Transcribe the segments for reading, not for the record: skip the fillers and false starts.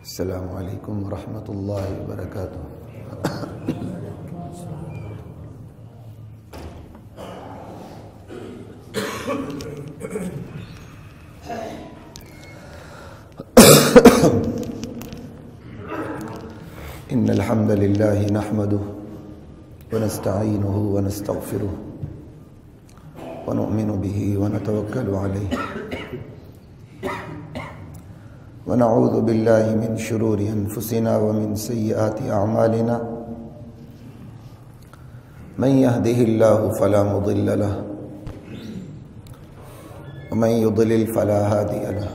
السلام علیکم ورحمۃ اللہ وبرکاتہ۔ ان الحمد للہ نحمده ونستعینه ونستغفره ونؤمن به ونتوکل علیہ ونعوذ باللہ من شرور انفسنا ومن سیئات اعمالنا من يهده اللہ فلا مضل له ومن يضلل فلا هادي له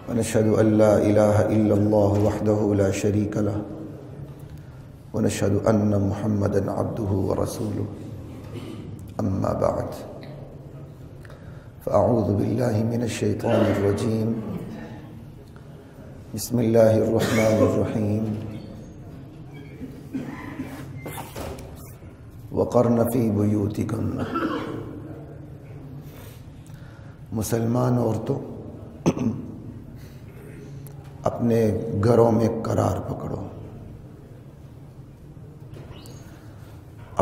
ونشهد أن لا إله إلا الله وحده لا شريك له ونشهد أن محمدا عبده ورسوله أما بعد فأعوذ بالله من الشيطان الرجيم بسم الله الرحمن الرحيم وقرن في بيوتكن۔ مسلمان عورتوں اپنے گھروں میں قرار پکڑو،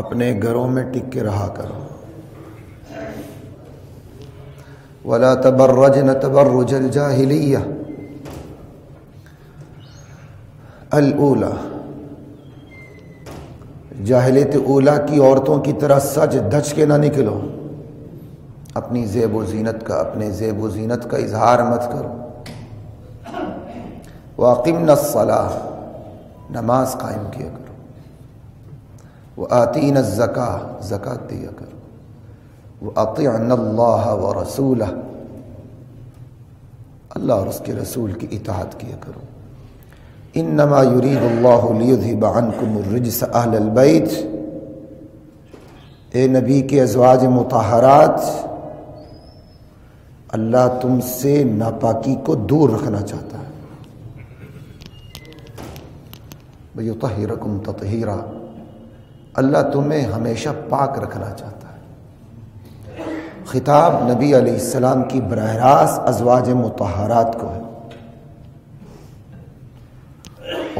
اپنے گھروں میں ٹک کے رہا کرو۔ وَلَا تَبَرَّجْنَ تَبَرُّجَ الْجَاهِلِيَّةِ الْأُولَى، جاہلیت اولا کی عورتوں کی طرح سج دھج کے نہ نکلو، اپنی زیب و زینت کا اپنے زیب و زینت کا اظہار مت کرو۔ وَأَقِمْنَا الصَّلَاةَ، نماز قائم کیا کرو۔ وَآتِينَا الزَّكَاةَ، زکوٰۃ دیا کرو۔ وَأَطِعْنَا اللَّهَ وَرَسُولَهُ، اللہ اور اس کے رسول کی اطاعت کیا کرو۔ إِنَّمَا يُرِيدُ اللَّهُ لِيُذْهِبَ عَنْكُمُ الرِّجْسَ أَهْلَ الْبَيْتِ، اے نبی کے ازواج مطہرات، اللہ تم سے ناپاکی کو دور رکھنا چاہتا ہے۔ وَيُطَهِّرَكُمْ تَطْهِيرًا، اللہ تمہیں ہمیشہ پاک رکھنا چاہتا ہے۔ خطاب نبی علیہ السلام کی براہ راست ازواج مطہرات کو ہے،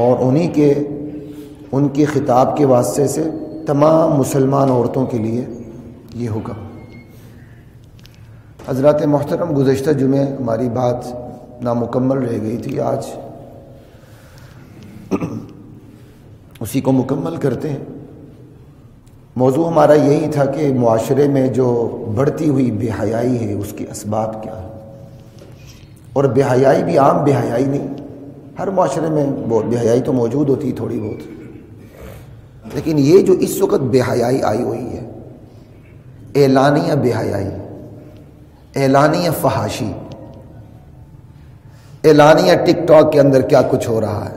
اور ان کے خطاب کے واسطے سے تمام مسلمان عورتوں کے لیے یہ حکم۔ حضرات محترم، گزشتہ جمعے ہماری بات نامکمل رہ گئی تھی، آج اسی کو مکمل کرتے ہیں۔ موضوع ہمارا یہی تھا کہ معاشرے میں جو بڑھتی ہوئی بے حیائی ہے اس کے اسباب کیا ہیں، اور بے حیائی بھی عام بے حیائی نہیں، ہر معاشرے میں بے حیائی تو موجود ہوتی ہے تھوڑی بہت، لیکن یہ جو اس وقت بے حیائی آئی ہوئی ہے، اعلانیہ بے حیائی، اعلانیہ فحاشی، اعلانیہ ٹک ٹاک کے اندر کیا کچھ ہو رہا ہے،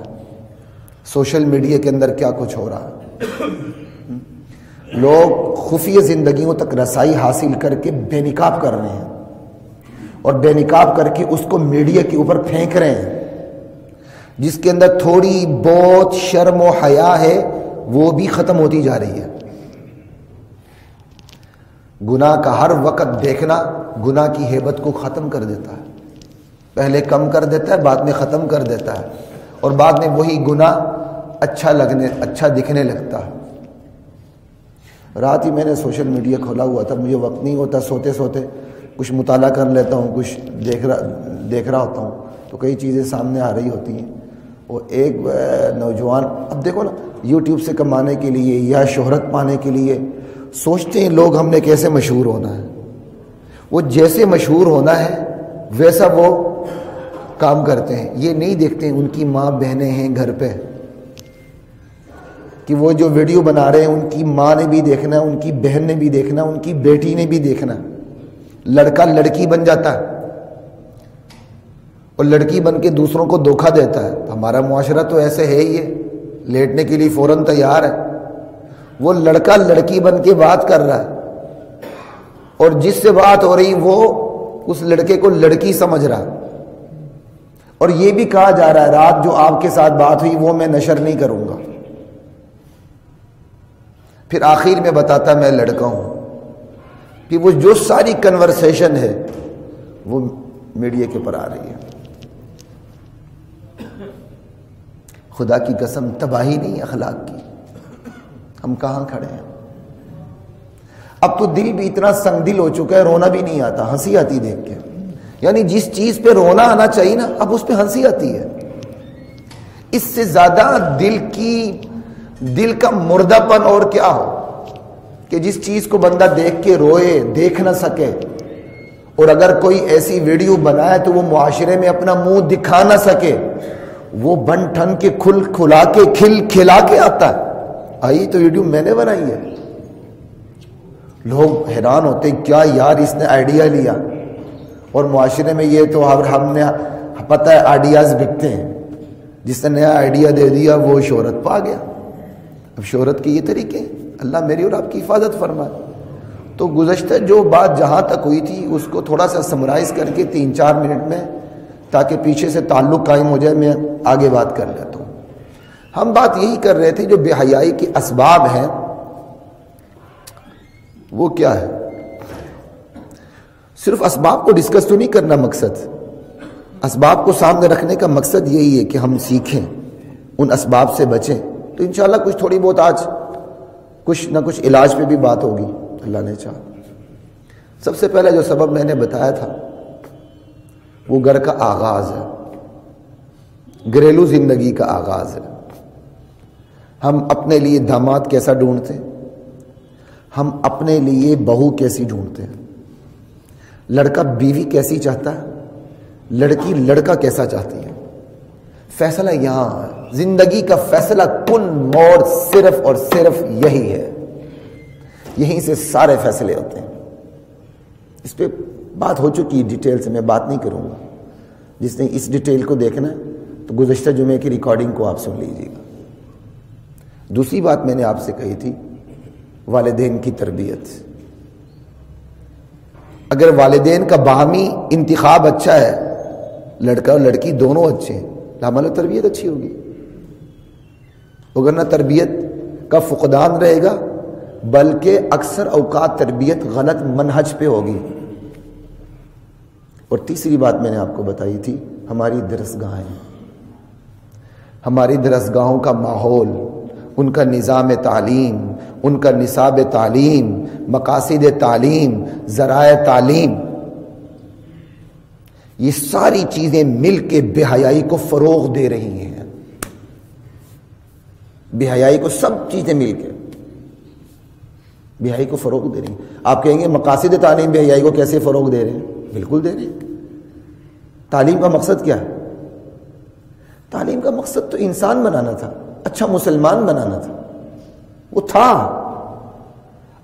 سوشل میڈیا کے اندر کیا کچھ ہو رہا ہے، لوگ خفیہ زندگیوں تک رسائی حاصل کر کے بے نقاب کر رہے ہیں، اور بے نقاب کر کے اس کو میڈیا کے اوپر پھینک رہے ہیں۔ جس کے اندر تھوڑی بہت شرم و حیا ہے وہ بھی ختم ہوتی جا رہی ہے۔ گناہ کا ہر وقت دیکھنا گناہ کی ہیبت کو ختم کر دیتا ہے، پہلے کم کر دیتا ہے، بعد میں ختم کر دیتا ہے، اور بعد میں وہی گناہ اچھا دکھنے لگتا ہے۔ رات ہی میں نے سوشل میڈیا کھولا ہوا تھا، مجھے وقت نہیں ہوتا، سوتے سوتے کچھ مطالعہ کر لیتا ہوں، کچھ دیکھ رہا ہوتا ہوں، تو کئی چیزیں سامنے آ رہی ہوتی ہیں۔ وہ ایک نوجوان، اب دیکھو نا، یوٹیوب سے کمانے کے لیے یا شہرت پانے کے لیے سوچتے ہیں لوگ ہم نے کیسے مشہور ہونا ہے، وہ جیسے مشہور ہونا ہے ویسا وہ کام کرتے ہیں۔ یہ نہیں دیکھتے ہیں ان کی ماں بہنیں ہیں گھر پہ، کہ وہ جو ویڈیو بنا رہے ہیں ان کی ماں نے بھی دیکھنا ہے، ان کی بہن نے بھی دیکھنا ہے، ان کی بیٹی نے بھی دیکھنا ہے۔ لڑکا لڑکی بن جاتا ہے اور لڑکی بن کے دوسروں کو دھوکہ دیتا ہے۔ ہمارا معاشرہ تو ایسے ہے ہی ہے، لیٹنے کے لیے فوراً تیار ہے۔ وہ لڑکا لڑکی بن کے بات کر رہا ہے، اور جس سے بات ہو رہی وہ اس لڑکے کو لڑکی سمجھ رہا ہے، اور یہ بھی کہا جا رہا ہے رات جو آپ کے ساتھ بات ہوئی وہ میں نشر نہیں کروں گا۔ پھر آخر میں بتاتا میں لڑکا ہوں، کہ وہ جو ساری کنورسیشن ہے وہ میڈیا کے پر آ رہی ہے۔ خدا کی قسم تباہی نہیں اخلاق کی. ہم کہاں کھڑے ہیں؟ اب تو دل بھی اتنا سنگ دل ہو چکا ہے، رونا بھی نہیں آتا، ہنسی آتی دیکھ کے. یعنی جس چیز پہ رونا آنا چاہیے نا، اب اس پہ ہنسی آتی ہے. اس سے زیادہ دل کا مردہ پن اور کیا ہو کہ جس چیز کو بندہ دیکھ کے روئے، دیکھ نہ سکے. اور اگر کوئی ایسی ویڈیو بنائے تو وہ معاشرے میں اپنا منہ دکھا نہ سکے، وہ بن ٹھن کے کھلا کے آتا ہے. آئی تو ویڈیو میں نے بنائی ہے. لوگ حیران ہوتے کیا یار اس نے آئیڈیا لیا. اور معاشرے میں یہ تو ہم نے پتہ ہے آئیڈیاز بکتے ہیں، جس نے نیا آئیڈیا دے دیا وہ شہرت پا گیا. اب شہرت کے یہ طریقے، اللہ میری اور آپ کی حفاظت فرمائے. تو گزشتہ جو بات جہاں تک ہوئی تھی اس کو تھوڑا سا سمرائز کر کے 3-4 منٹ میں، تاکہ پیچھے سے تعلق قائم ہو جائے، میں آگے بات کر لیتا ہوں. ہم بات یہی کر رہے تھے جو بے حیائی کے اسباب ہیں وہ کیا ہے. صرف اسباب کو ڈسکس تو نہیں کرنا مقصد، اسباب کو سامنے رکھنے کا مقصد یہی ہے کہ ہم سیکھیں، ان اسباب سے بچیں. تو انشاءاللہ کچھ تھوڑی بہت آج کچھ نہ کچھ علاج پہ بھی بات ہوگی اللہ نے چاہا. سب سے پہلے جو سبب میں نے بتایا تھا وہ گھر کا آغاز ہے، گھریلو زندگی کا آغاز ہے. ہم اپنے لیے داماد کیسا ڈھونڈتے ہیں، ہم اپنے لیے بہو کیسی ڈھونڈتے ہیں، لڑکا بیوی کیسی چاہتا ہے، لڑکی لڑکا کیسا چاہتی ہے. فیصلہ یہاں ہے، زندگی کا فیصلہ کن موڑ صرف اور صرف یہی ہے. یہیں سے سارے فیصلے ہوتے ہیں. اس پہ بات ہو چکی ڈیٹیل سے، میں بات نہیں کروں گا. جس نے اس ڈیٹیل کو دیکھنا ہے تو گزشتہ جمعے کی ریکارڈنگ کو آپ سن لیجیے گا. دوسری بات میں نے آپ سے کہی تھی والدین کی تربیت. اگر والدین کا باہمی انتخاب اچھا ہے، لڑکا اور لڑکی دونوں اچھے ہیں، لامل تربیت اچھی ہوگی. وگرنہ تربیت کا فقدان رہے گا، بلکہ اکثر اوقات تربیت غلط منہج پہ ہوگی. اور تیسری بات میں نے آپ کو بتائی تھی ہماری درسگاہیں، ہماری درسگاہوں کا ماحول، ان کا نظام تعلیم، ان کا نصاب تعلیم، مقاصد تعلیم، ذرائع تعلیم، یہ ساری چیزیں مل کے بے حیائی کو فروغ دے رہی ہیں. بے حیائی کو سب چیزیں مل کے بے حیائی کو فروغ دے رہی ہیں. آپ کہیں گے مقاصد تعلیم بے حیائی کو کیسے فروغ دے رہے ہیں؟ بالکل دے رہے ہیں. تعلیم کا مقصد کیا ہے؟ تعلیم کا مقصد تو انسان بنانا تھا، اچھا مسلمان بنانا تھا، وہ تھا.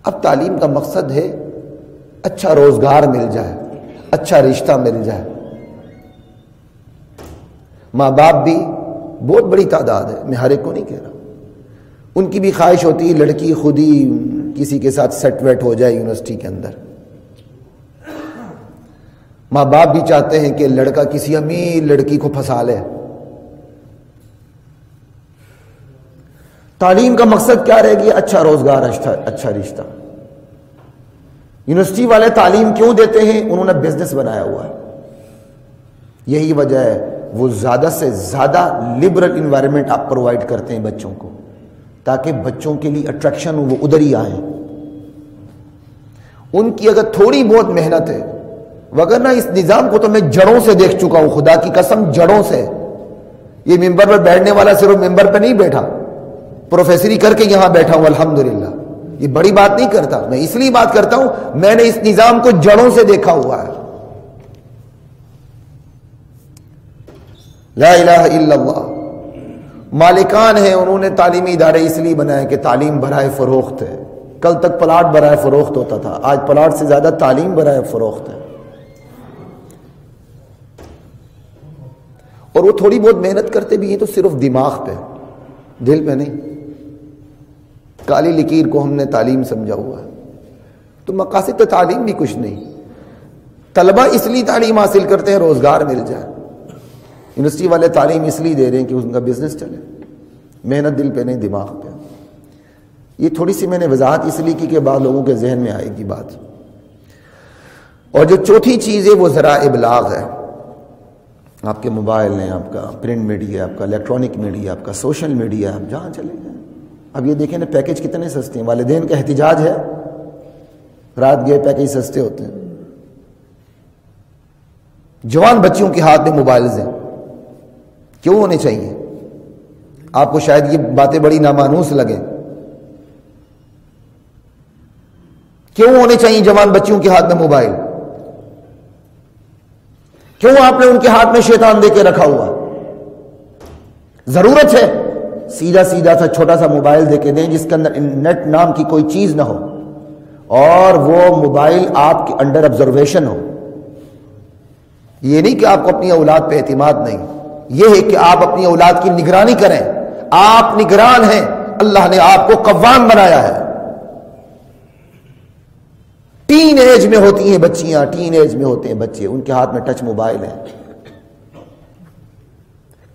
اب تعلیم کا مقصد ہے اچھا روزگار مل جائے، اچھا رشتہ مل جائے. ماں باپ بھی بہت بڑی تعداد ہے، میں ہر ایک کو نہیں کہہ رہا، ان کی بھی خواہش ہوتی ہے لڑکی خود ہی کسی کے ساتھ سیٹ ویٹ ہو جائے یونیورسٹی کے اندر. ماں باپ بھی چاہتے ہیں کہ لڑکا کسی امیر لڑکی کو پھنسا لے. تعلیم کا مقصد کیا رہے گی؟ اچھا روزگار، اچھا رشتہ. یونیورسٹی والے تعلیم کیوں دیتے ہیں؟ انہوں نے بزنس بنایا ہوا ہے. یہی وجہ ہے وہ زیادہ سے زیادہ لبرل انوائرمنٹ آپ پرووائڈ کرتے ہیں بچوں کو، تاکہ بچوں کے لیے اٹریکشن وہ ادھر ہی آئیں. ان کی اگر تھوڑی بہت محنت ہے، وگرنہ اس نظام کو تو میں جڑوں سے دیکھ چکا ہوں، خدا کی قسم جڑوں سے. یہ ممبر پر بیٹھنے والا صرف ممبر پہ نہیں بیٹھا، پروفیسری کر کے یہاں بیٹھا ہوں الحمدللہ. یہ بڑی بات نہیں کرتا، میں اس لیے بات کرتا ہوں میں نے اس نظام کو جڑوں سے دیکھا ہوا ہے. لا الہ الا اللہ. مالکان ہیں، انہوں نے تعلیمی ادارے اس لیے بنائے کہ تعلیم برائے فروخت ہے. کل تک پلاٹ برائے فروخت ہوتا تھا، آج پلاٹ سے زیادہ تعلیم برائے فروخت ہے. اور وہ تھوڑی بہت محنت کرتے بھی ہیں تو صرف دماغ پہ، دل پہ نہیں. کالی لکیر کو ہم نے تعلیم سمجھا ہوا ہے. تو مقاصد تعلیم بھی کچھ نہیں. طلبہ اس لیے تعلیم حاصل کرتے ہیں روزگار مل جائے. یونیورسٹی والے تعلیم اس لیے دے رہے ہیں کہ ان کا بزنس چلے. محنت دل پہ نہیں، دماغ پہ. یہ تھوڑی سی میں نے وضاحت اس لیے کی کہ بعض لوگوں کے ذہن میں آئے گی بات. اور جو چوتھی چیز ہے وہ ذرائع ابلاغ ہے. آپ کے موبائل ہیں، آپ کا پرنٹ میڈیا، آپ کا الیکٹرانک میڈیا، آپ کا سوشل میڈیا، آپ جہاں چلے جائیں. اب یہ دیکھیں نا پیکیج کتنے سستے ہیں. والدین کا احتجاج ہے، رات گئے پیکیج سستے ہوتے ہیں. جوان بچیوں کے ہاتھ میں موبائلز ہیں. کیوں ہونے چاہیے؟ آپ کو شاید یہ باتیں بڑی نامانوس لگیں. کیوں ہونے چاہیے جوان بچیوں کے ہاتھ میں موبائل؟ کیوں آپ نے ان کے ہاتھ میں شیطان دے کے رکھا ہوا؟ ضرورت ہے سیدھا سیدھا سا چھوٹا سا موبائل دے کے دیں جس کے اندر نیٹ نام کی کوئی چیز نہ ہو، اور وہ موبائل آپ کے انڈر آبزرویشن ہو. یہ نہیں کہ آپ کو اپنی اولاد پہ اعتماد نہیں، یہ ہے کہ آپ اپنی اولاد کی نگرانی کریں. آپ نگران ہیں، اللہ نے آپ کو قوام بنایا ہے. ٹین ایج میں ہوتی ہیں بچیاں، ٹین ایج میں ہوتے ہیں بچے، ان کے ہاتھ میں ٹچ موبائل ہے.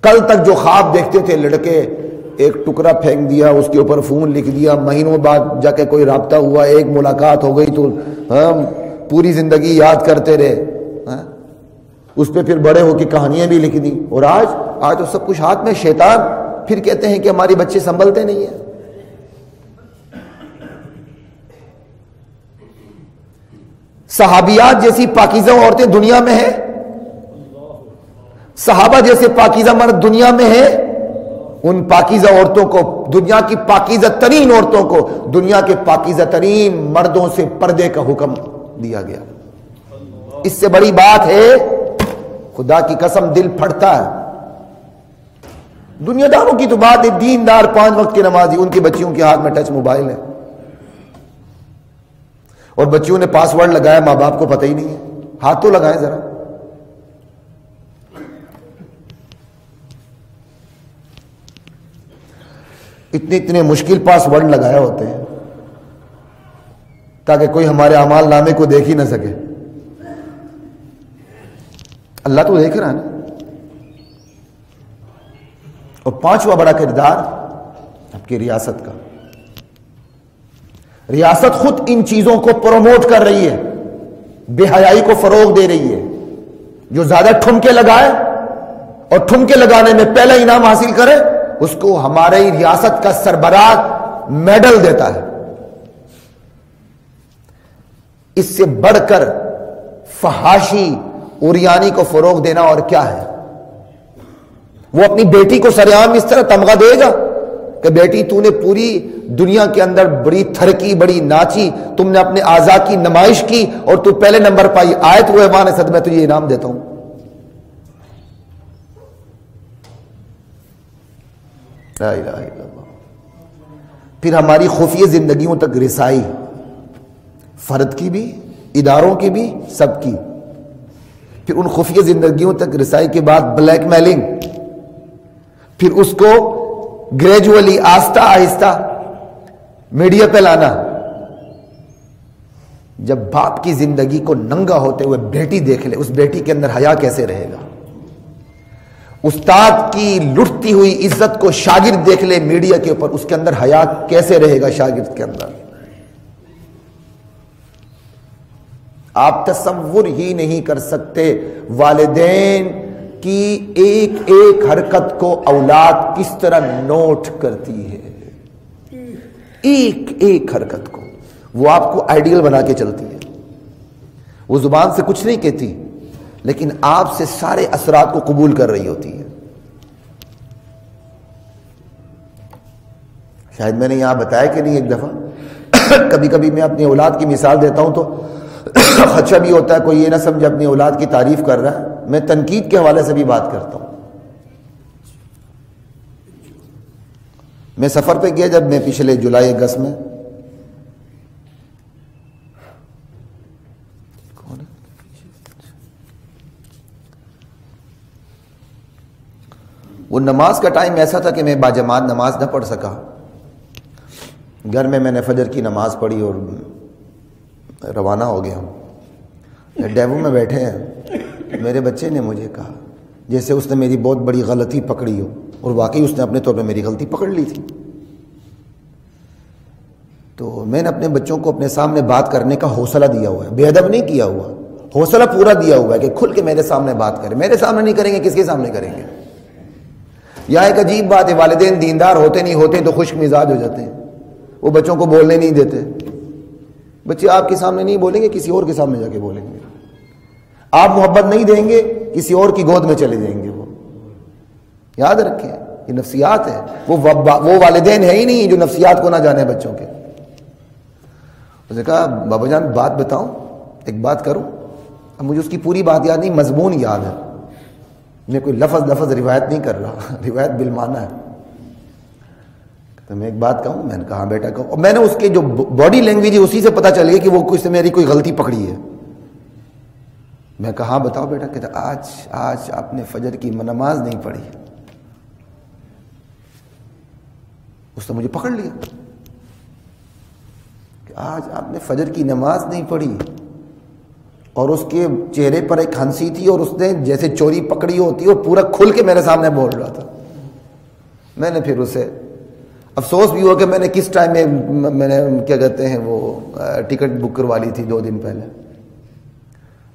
کل تک جو خواب دیکھتے تھے لڑکے، ایک ٹکڑا پھینک دیا، اس کے اوپر فون لکھ دیا، مہینوں بعد جا کے کوئی رابطہ ہوا، ایک ملاقات ہو گئی تو پوری زندگی یاد کرتے رہے. اس پہ پھر بڑے ہو کے کہانیاں بھی لکھ دی. اور آج تو سب کچھ ہاتھ میں. شیطان پھر کہتے ہیں کہ ہمارے بچے سنبھلتے نہیں ہیں. صحابیات جیسی پاکیزہ عورتیں دنیا میں ہیں؟ صحابہ جیسے پاکیزہ مرد دنیا میں ہیں؟ ان پاکیزہ عورتوں کو، دنیا کی پاکیزہ ترین عورتوں کو دنیا کے پاکیزہ ترین مردوں سے پردے کا حکم دیا گیا. اس سے بڑی بات ہے، خدا کی قسم دل پھٹتا ہے. دنیا داروں کی تو بات ہے، دیندار 5 وقت کی نمازی، ان کی بچیوں کے ہاتھ میں ٹچ موبائل ہے. اور بچیوں نے پاس ورڈ لگایا، ماں باپ کو پتہ ہی نہیں ہے. ہاتھ تو لگائیں ذرا. اتنے مشکل پاس ورڈ لگائے ہوتے ہیں تاکہ کوئی ہمارے اعمال نامے کو دیکھ ہی نہ سکے. اللہ تو دیکھ رہا ہے نا. اور 5واں بڑا کردار آپ کی ریاست کا. ریاست خود ان چیزوں کو پروموٹ کر رہی ہے، بے حیائی کو فروغ دے رہی ہے. جو زیادہ ٹھمکے لگائے اور ٹھمکے لگانے میں پہلا انعام حاصل کرے، اس کو ہماری ریاست کا سربراہ میڈل دیتا ہے. اس سے بڑھ کر فحاشی اوریانی کو فروغ دینا اور کیا ہے؟ وہ اپنی بیٹی کو سرعام اس طرح تمغہ دے گا کہ بیٹی تو نے پوری دنیا کے اندر بڑی تھرکی، بڑی ناچی، تم نے اپنے اعضاء کی نمائش کی اور تو پہلے نمبر پائی، آئے تو ایمان صد میں تجھے انعام دیتا ہوں. لا الہ الا اللہ. پھر ہماری خفیہ زندگیوں تک رسائی، فرد کی بھی، اداروں کی بھی، سب کی. پھر ان خفیہ زندگیوں تک رسائی کے بعد بلیک میلنگ، پھر اس کو گریجولی آہستہ آہستہ میڈیا پہ لانا. جب باپ کی زندگی کو ننگا ہوتے ہوئے بیٹی دیکھ لے، اس بیٹی کے اندر حیا کیسے رہے گا؟ استاد کی لٹتی ہوئی عزت کو شاگرد دیکھ لے میڈیا کے اوپر، اس کے اندر حیا کیسے رہے گا شاگرد کے اندر؟ آپ تصور ہی نہیں کر سکتے والدین کی ایک ایک حرکت کو اولاد کس طرح نوٹ کرتی ہے. ایک ایک حرکت کو وہ آپ کو آئیڈیل بنا کے چلتی ہے. وہ زبان سے کچھ نہیں کہتی لیکن آپ سے سارے اثرات کو قبول کر رہی ہوتی ہے. شاید میں نے یہاں بتایا کہ نہیں ایک دفعہ، کبھی کبھی میں اپنی اولاد کی مثال دیتا ہوں تو خدشہ بھی ہوتا ہے کوئی یہ نہ سمجھے اپنی اولاد کی تعریف کر رہا ہے. میں تنقید کے حوالے سے بھی بات کرتا ہوں. میں سفر پہ گیا جب میں پچھلے جولائی اگست میں، وہ نماز کا ٹائم ایسا تھا کہ میں باجماعت نماز نہ پڑھ سکا. گھر میں نے فجر کی نماز پڑھی اور روانہ ہو گیا. ڈیوو میں بیٹھے ہیں، میرے بچے نے مجھے کہا جیسے اس نے میری بہت بڑی غلطی پکڑی ہو، اور واقعی اس نے اپنے طور پہ میری غلطی پکڑ لی تھی. تو میں نے اپنے بچوں کو اپنے سامنے بات کرنے کا حوصلہ دیا ہوا ہے، بے ادب نہیں کیا ہوا، حوصلہ پورا دیا ہوا ہے کہ کھل کے میرے سامنے بات کریں. میرے سامنے نہیں کریں گے کس کے سامنے کریں گے؟ یہاں ایک عجیب بات ہے، والدین دیندار ہوتے نہیں ہوتے تو خشک مزاج ہو جاتے ہیں، وہ بچوں کو بولنے نہیں دیتے. بچے آپ کے سامنے نہیں بولیں گے، کسی اور کے سامنے جا کے بولیں گے. آپ محبت نہیں دیں گے، کسی اور کی گود میں چلے جائیں گے. وہ یاد رکھیں، یہ نفسیات ہے. وہ والدین ہے ہی نہیں جو نفسیات کو نہ جانے بچوں کے. اس نے کہا بابا جان بات بتاؤں، ایک بات کروں. اب مجھے اس کی پوری بات یاد نہیں، مضمون یاد ہے. میں کوئی لفظ روایت نہیں کر رہا، روایت بالمعنی ہے. تو میں ایک بات کہوں؟ میں نے کہا بیٹا کہو. اور میں نے اس کے جو باڈی لینگویج ہے اسی سے پتہ چل گیا کہ وہ کچھ میری کوئی غلطی پکڑی ہے. میں کہا ہاں بتاؤ بیٹا. کہتا آج آپ نے فجر کی نماز نہیں پڑھی. اس نے مجھے پکڑ لیا کہ آج آپ نے فجر کی نماز نہیں پڑھی. اور اس کے چہرے پر ایک ہنسی تھی اور اس نے جیسے چوری پکڑی ہوتی ہے وہ پورا کھل کے میرے سامنے بول رہا تھا. میں نے پھر اسے افسوس بھی ہوا کہ میں نے کس ٹائم میں نے کیا کہتے ہیں وہ ٹکٹ بک کروا لی تھی 2 دن پہلے.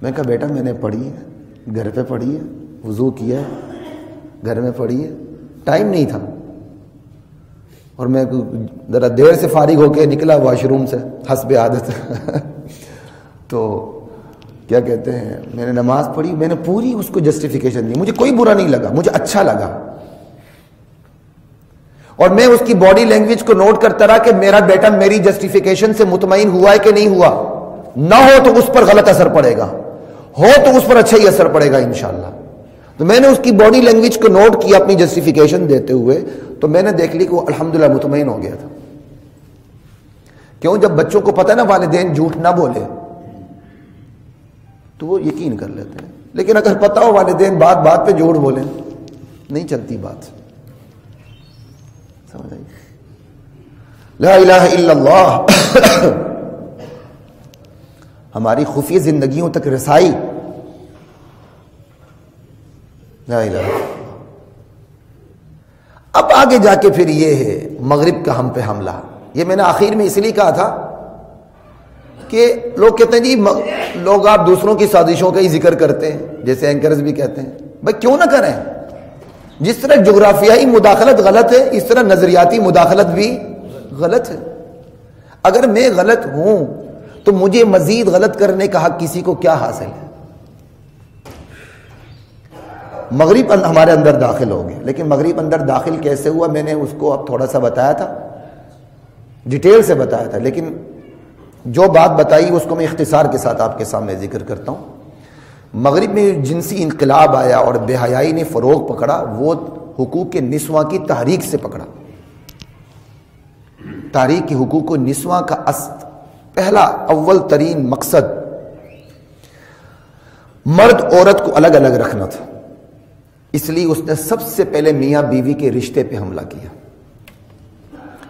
میں کہا بیٹا میں نے پڑھی ہے، گھر پہ پڑھی ہے، وضو کیا ہے، گھر میں پڑھی ہے، ٹائم نہیں تھا. اور میں ذرا دیر سے فارغ ہو کے نکلا واش روم سے حسب عادت. تو کیا کہتے ہیں میں نے نماز پڑھی. میں نے پوری اس کو جسٹیفیکیشن دی. مجھے کوئی برا نہیں لگا، مجھے اچھا لگا. اور میں اس کی باڈی لینگویج کو نوٹ کرتا رہا کہ میرا بیٹا میری جسٹیفیکیشن سے مطمئن ہوا ہے کہ نہیں ہوا. نہ ہو تو اس پر غلط اثر پڑے گا، ہو تو اس پر اچھا ہی اثر پڑے گا انشاءاللہ. تو میں نے اس کی باڈی لینگویج کو نوٹ کیا اپنی جسٹیفیکیشن دیتے ہوئے. تو میں نے دیکھ لی کہ وہ الحمدللہ مطمئن ہو گیا تھا. کیوں؟ جب بچوں کو پتہ ہے نا والدین جھوٹ نہ بولے تو وہ یقین کر لیتے ہیں. لیکن اگر پتہ ہو والدین بات بات پہ جھوٹ بولیں نہیں چلتی بات. سمجھ آئی؟ لا الہ الا اللہ. ہماری خفیہ زندگیوں تک رسائی. لا الہ. اب آگے جا کے پھر یہ ہے مغرب کا ہم پہ حملہ. یہ میں نے آخر میں اس لیے کہا تھا کہ لوگ کہتے ہیں جی لوگ آپ دوسروں کی سازشوں کا ہی ذکر کرتے ہیں، جیسے اینکرز بھی کہتے ہیں. بھائی کیوں نہ کریں؟ جس طرح جغرافیائی مداخلت غلط ہے اس طرح نظریاتی مداخلت بھی غلط ہے. اگر میں غلط ہوں تو مجھے مزید غلط کرنے کا حق کسی کو کیا حاصل ہے؟ مغرب ہمارے اندر داخل ہو گئے، لیکن مغرب اندر داخل کیسے ہوا میں نے اس کو اب تھوڑا سا بتایا تھا، ڈیٹیل سے بتایا تھا. لیکن جو بات بتائی اس کو میں اختصار کے ساتھ آپ کے سامنے ذکر کرتا ہوں. مغرب میں جنسی انقلاب آیا اور بے حیائی نے فروغ پکڑا، وہ حقوق نسواں کی تحریک سے پکڑا. تحریک حقوق نسواں کا پہلا اول ترین مقصد مرد عورت کو الگ الگ رکھنا تھا. اس لیے اس نے سب سے پہلے میاں بیوی کے رشتے پہ حملہ کیا.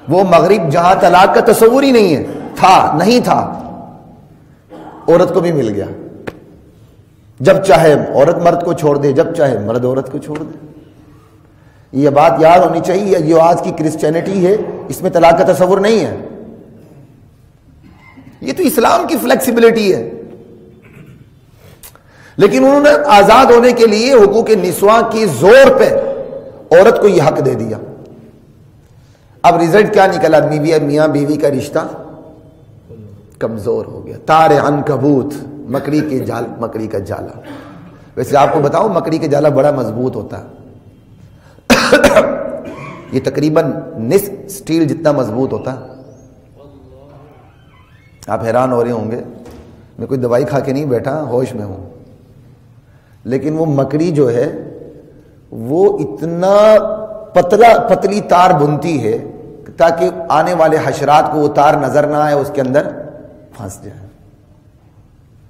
وہ مغرب جہاں طلاق کا تصور ہی نہیں ہے، نہیں تھا، عورت کو بھی مل گیا. جب چاہے عورت مرد کو چھوڑ دے، جب چاہے مرد عورت کو چھوڑ دے. یہ بات یاد ہونی چاہیے. جو آج کی کرسچینٹی ہے اس میں طلاق کا تصور نہیں ہے. یہ تو اسلام کی فلیکسیبلٹی ہے. لیکن انہوں نے آزاد ہونے کے لیے حقوق نسواں کی زور پہ عورت کو یہ حق دے دیا. اب رزلٹ کیا نکلا؟ میاں بیوی کا رشتہ کمزور ہو گیا. تار عنکبوت، مکڑی کا جالا. ویسے آپ کو بتاؤں مکڑی کا جالا بڑا مضبوط ہوتا ہے. یہ تقریباً نصف سٹیل جتنا مضبوط ہوتا ہے. آپ حیران ہو رہے ہوں گے، میں کوئی دوائی کھا کے نہیں بیٹھا، ہوش میں ہوں. لیکن وہ مکڑی جو ہے وہ اتنا پتلی تار بنتی ہے تاکہ آنے والے حشرات کو وہ تار نظر نہ آئے، اس کے اندر پھنس جائے.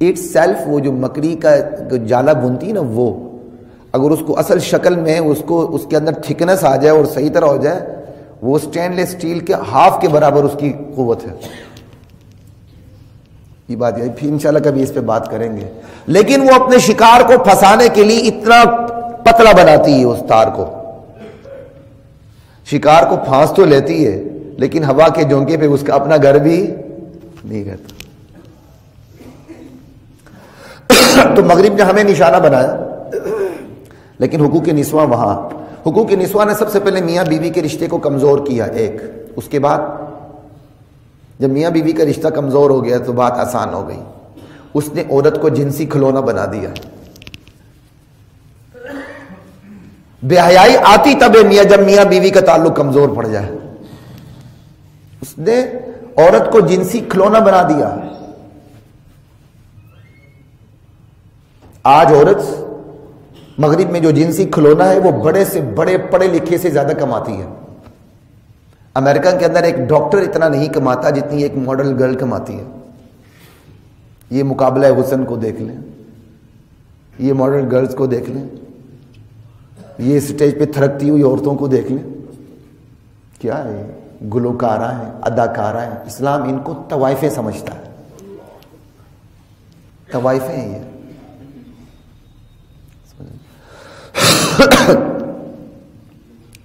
اٹ سیلف وہ جو مکڑی کا جالا بنتی ہے نا، وہ اگر اس کو اصل شکل میں اس کے اندر تھکنس آ جائے اور صحیح طرح ہو جائے، وہ سٹین لیس سٹیل کے ہاف کے برابر اس کی قوت ہے. یہ بات ہے، پھر انشاءاللہ کبھی اس پہ بات کریں گے. لیکن وہ اپنے شکار کو پھنسانے کے لیے اتنا پتلا بناتی ہے اس تار کو. شکار کو پھانس تو لیتی ہے لیکن ہوا کے جھونکے پہ اس کا اپنا گھر بھی نہیں رہتا. تو مغرب نے ہمیں نشانہ بنایا، لیکن حقوق نسواں وہاں، حقوق نسواں نے سب سے پہلے میاں بیوی کے رشتے کو کمزور کیا ایک، اس کے بعد جب میاں بیوی کا رشتہ کمزور ہو گیا تو بات آسان ہو گئی، اس نے عورت کو جنسی کھلونا بنا دیا۔ بے حیائی آتی تب ہے جب میاں بیوی کا تعلق کمزور پڑ جائے، اس نے عورت کو جنسی کھلونا بنا دیا۔ آج عورت مغرب میں جو جنسی کھلونا ہے وہ بڑے سے بڑے پڑھے لکھے سے زیادہ کماتی ہے۔ امریکہ کے اندر ایک ڈاکٹر اتنا نہیں کماتا جتنی ایک ماڈل گرل کماتی ہے۔ یہ مقابلہ حسن کو دیکھ لیں، یہ ماڈل گرلز کو دیکھ لیں، یہ سٹیج پہ تھرکتی ہوئی عورتوں کو دیکھ لیں، کیا ہے؟ گلوکارہ ہیں، اداکارہ ہیں۔ اسلام ان کو طوائفیں سمجھتا ہے، طوائفیں ہیں یہ۔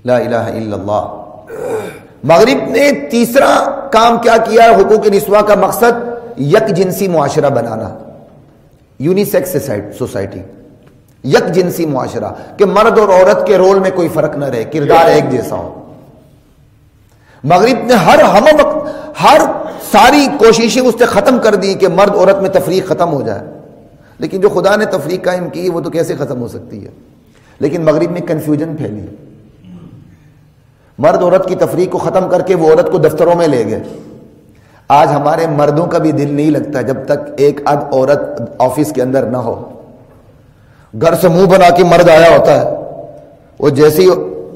لا الہ الا اللہ۔ مغرب نے تیسرا کام کیا کیا حقوق نسواں کا مقصد یک جنسی معاشرہ بنانا، یونیسیکس سوسائٹی، یک جنسی معاشرہ کہ مرد اور عورت کے رول میں کوئی فرق نہ رہے، کردار ایک جیسا ہو۔ مغرب نے ہر ساری کوششیں اس نے ختم کر دی کہ مرد عورت میں تفریق ختم ہو جائے، لیکن جو خدا نے تفریق قائم کی وہ تو کیسے ختم ہو سکتی ہے؟ لیکن مغرب میں کنفیوژن پھیلی، مرد عورت کی تفریق کو ختم کر کے وہ عورت کو دفتروں میں لے گئے۔ آج ہمارے مردوں کا بھی دل نہیں لگتا جب تک ایک عورت آفس کے اندر نہ ہو، گھر سے منہ بنا کے مرد آیا ہوتا ہے، وہ جیسے ہی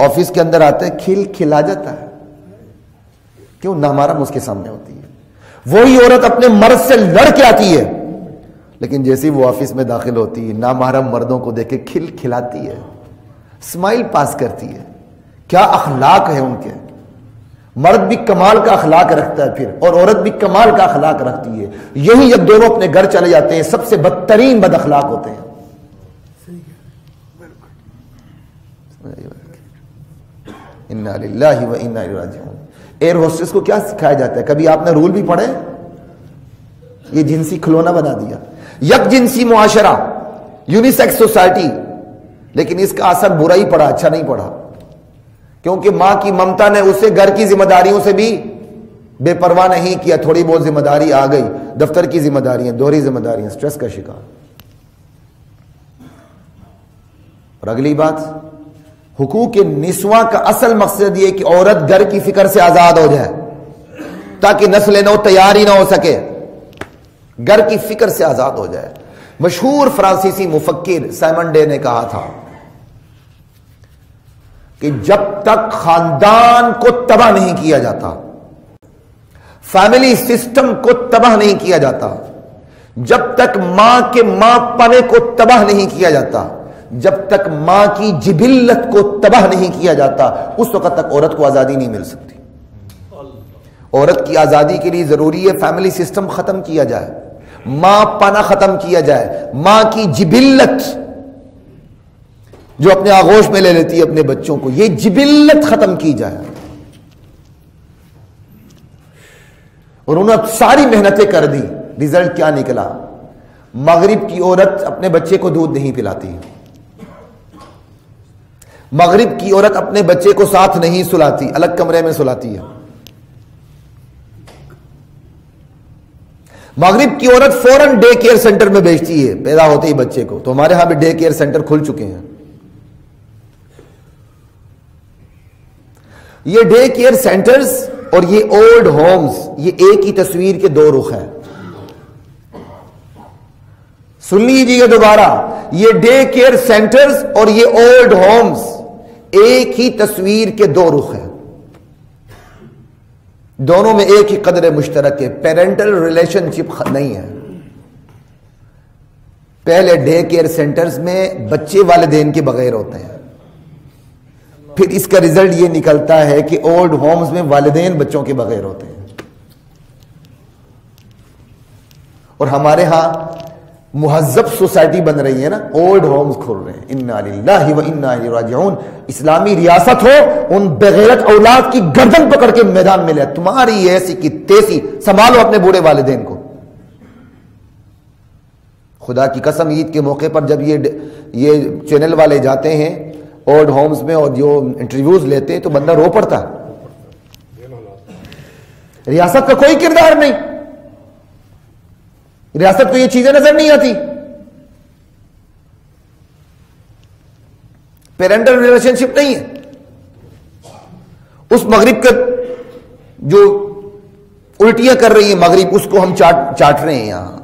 آفس کے اندر آتا ہے کھلا جاتا ہے، کیوں؟ نامحرم اس کے سامنے ہوتی ہے۔ وہی عورت اپنے مرد سے لڑ کے آتی ہے، لیکن جیسے ہی وہ آفس میں داخل ہوتی ہے نامحرم مردوں کو دیکھ کے کھلاتی ہے، اسمائل پاس کرتی ہے۔ کیا اخلاق ہے ان کے! مرد بھی کمال کا اخلاق رکھتا ہے پھر، اور عورت بھی کمال کا اخلاق رکھتی ہے۔ یہی جب دونوں اپنے گھر چلے جاتے ہیں سب سے بدترین بد اخلاق ہوتے ہیں۔ انا للہ و انا الیہ راجعون۔ ایئر ہوسٹس کو کیا سکھایا جاتا ہے؟ کبھی آپ نے رول بھی پڑھے؟ یہ جنسی کھلونا بنا دیا، یک جنسی معاشرہ، یونیسیکس سوسائٹی، لیکن اس کا اثر برا ہی پڑا، اچھا نہیں پڑا، کیونکہ ماں کی ممتا نے اسے گھر کی ذمہ داریوں سے بھی بے پرواہ نہیں کیا۔ تھوڑی بہت ذمہ داری آ گئی، دفتر کی ذمہ داریاں، دوہری ذمہ داریاں، سٹریس کا شکار۔ اور اگلی بات، حقوق نسواں کا اصل مقصد یہ کہ عورت گھر کی فکر سے آزاد ہو جائے تاکہ نسل نو تیار ہی نہ ہو سکے، گھر کی فکر سے آزاد ہو جائے۔ مشہور فرانسیسی مفکر سائمن ڈے نے کہا تھا کہ جب تک خاندان کو تباہ نہیں کیا جاتا، فیملی سسٹم کو تباہ نہیں کیا جاتا، جب تک ماں کے ماں پنے کو تباہ نہیں کیا جاتا، جب تک ماں کی جبلت کو تباہ نہیں کیا جاتا، اس وقت تک عورت کو آزادی نہیں مل سکتی۔ عورت کی آزادی کے لیے ضروری ہے فیملی سسٹم ختم کیا جائے، ماں پنا ختم کیا جائے، ماں کی جبلت جو اپنے آغوش میں لے لیتی ہے اپنے بچوں کو، یہ جبلت ختم کی جائے۔ اور انہوں نے ساری محنتیں کر دی، ریزلٹ کیا نکلا؟ مغرب کی عورت اپنے بچے کو دودھ نہیں پلاتی، مغرب کی عورت اپنے بچے کو ساتھ نہیں سلاتی، الگ کمرے میں سلاتی ہے۔ مغرب کی عورت فوراً ڈے کیئر سینٹر میں بھیجتی ہے پیدا ہوتے ہی بچے کو، تو ہمارے ہاں بھی ڈے کیئر سینٹر کھل چکے ہیں۔ یہ ڈے کیئر سینٹرز اور یہ اولڈ ہومز، یہ ایک ہی تصویر کے دو رخ ہیں۔ سن لیجیے دوبارہ، یہ ڈے کیئر سینٹرز اور یہ اولڈ ہومز ایک ہی تصویر کے دو رخ ہیں، دونوں میں ایک ہی قدر مشترک ہے، پیرنٹل ریلیشن شپ نہیں ہے۔ پہلے ڈے کیئر سینٹرز میں بچے والدین کے بغیر ہوتے ہیں، پھر اس کا ریزلٹ یہ نکلتا ہے کہ اولڈ ہومز میں والدین بچوں کے بغیر ہوتے ہیں۔ اور ہمارے ہاں مہذب سوسائٹی بن رہی ہے نا، اولڈ ہومز کھل رہے ہیں۔ انا للہ و انا الیہ راجعون۔ اسلامی ریاست ہو، ان بغیرت اولاد کی گردن پکڑ کے میدان میں لے، تمہاری ایسی کی تیسی، سنبھالو اپنے بوڑھے والدین کو۔ خدا کی قسم عید کے موقع پر جب یہ چینل والے جاتے ہیں اولڈ ہومز میں اور جو انٹرویوز لیتے ہیں تو بندہ رو پڑتا ہے. ریاست کا کوئی کردار نہیں, ریاست کو یہ چیزیں نظر نہیں آتی. پیرنٹل ریلیشن شپ نہیں ہے. اس مغرب کا جو الٹیاں کر رہی ہیں مغرب, اس کو ہم چاٹ رہے ہیں یہاں.